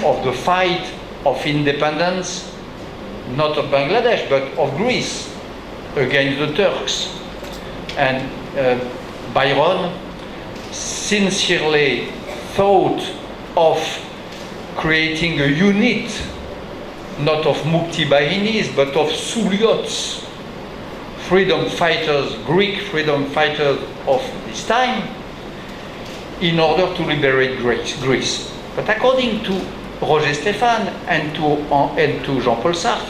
of the fight of independence, not of Bangladesh, but of Greece against the Turks. And Byron sincerely thought of creating a unit, not of Mukti Bahinis, but of Souliots, freedom fighters, Greek freedom fighters of this time, in order to liberate Greece. But according to Roger Stéphane and to Jean-Paul Sartre,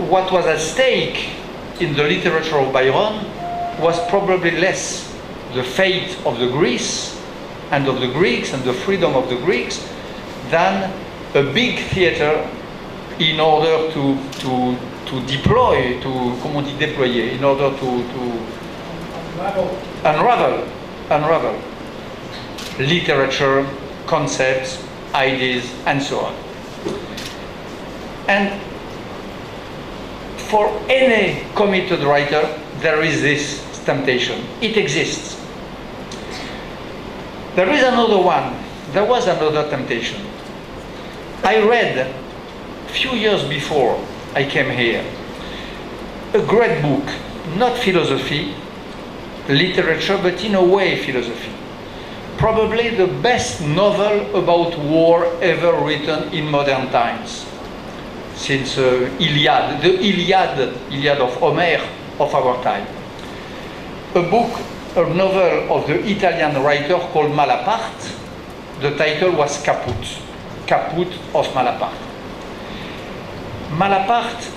what was at stake in the literature of Byron was probably less the fate of the Greece and of the Greeks and the freedom of the Greeks than a big theater in order to deploy, comment on dit déployer, in order to unravel literature, concepts, ideas, and so on. And for any committed writer, there is this temptation. It exists. There is another one. There was another temptation. I read, a few years before I came here, a great book, not philosophy, literature, but in a way philosophy. Probably the best novel about war ever written in modern times, since Iliad, the Iliad of Homer of our time. A novel of the Italian writer called Malaparte. The title was Caput of Malaparte. Malaparte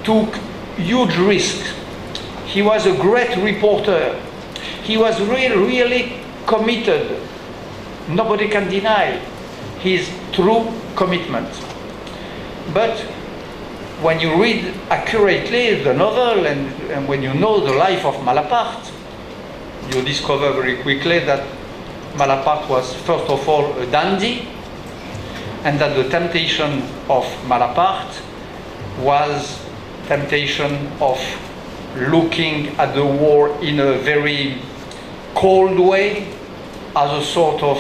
took huge risks. He was a great reporter. He was really committed. Nobody can deny his true commitment. But when you read accurately the novel and when you know the life of Malaparte, you discover very quickly that Malaparte was first of all a dandy, and that the temptation of Malaparte was temptation of looking at the war in a very cold way, as a sort of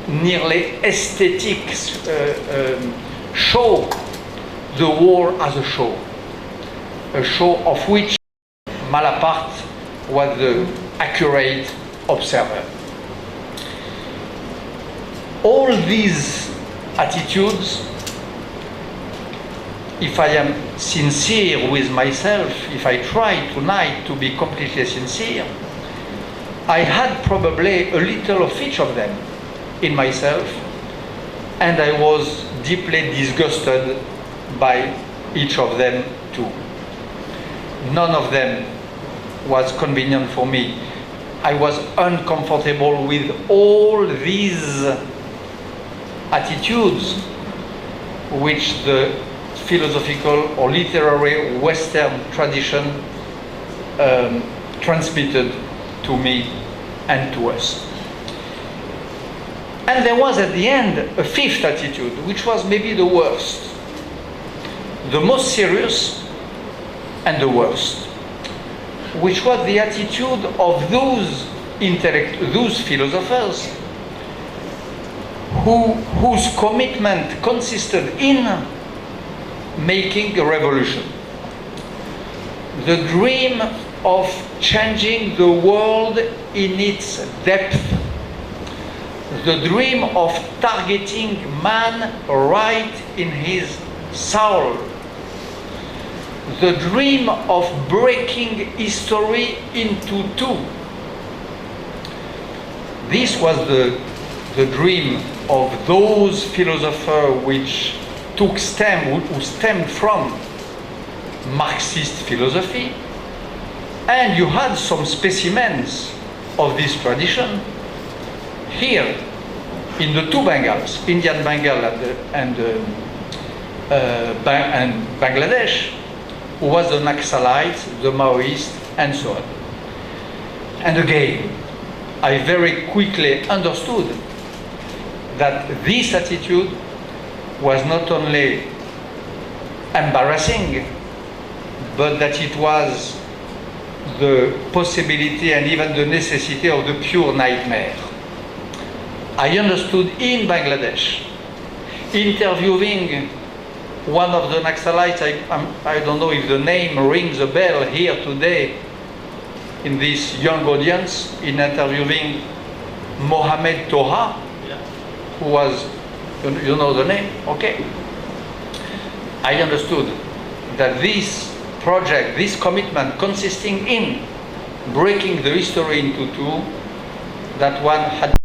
nearly aesthetic show, the war as a show of which Malaparte was the accurate observer. All these attitudes, if I am sincere with myself, if I try tonight to be completely sincere, I had probably a little of each of them in myself, and I was deeply disgusted by each of them too. None of them was convenient for me. I was uncomfortable with all these attitudes which the philosophical or literary Western tradition transmitted to me and to us. And there was at the end a fifth attitude, which was maybe the worst, the most serious and the worst, which was the attitude of those philosophers whose commitment consisted in making a revolution. The dream of changing the world in its depth. The dream of targeting man right in his soul. The dream of breaking history into two. This was the dream of those philosophers who stemmed from Marxist philosophy, and you had some specimens of this tradition here in the two Bengals, Indian Bengal and Bangladesh, who was the Naxalites, the Maoists, and so on. And again, I very quickly understood that this attitude was not only embarrassing, but that it was the possibility and even the necessity of the pure nightmare. I understood in Bangladesh, interviewing one of the Naxalites, I don't know if the name rings a bell here today in this young audience, in interviewing Mohamed Toha, who was, you know the name? Okay. I understood that this project, this commitment consisting in breaking the history into two, that one had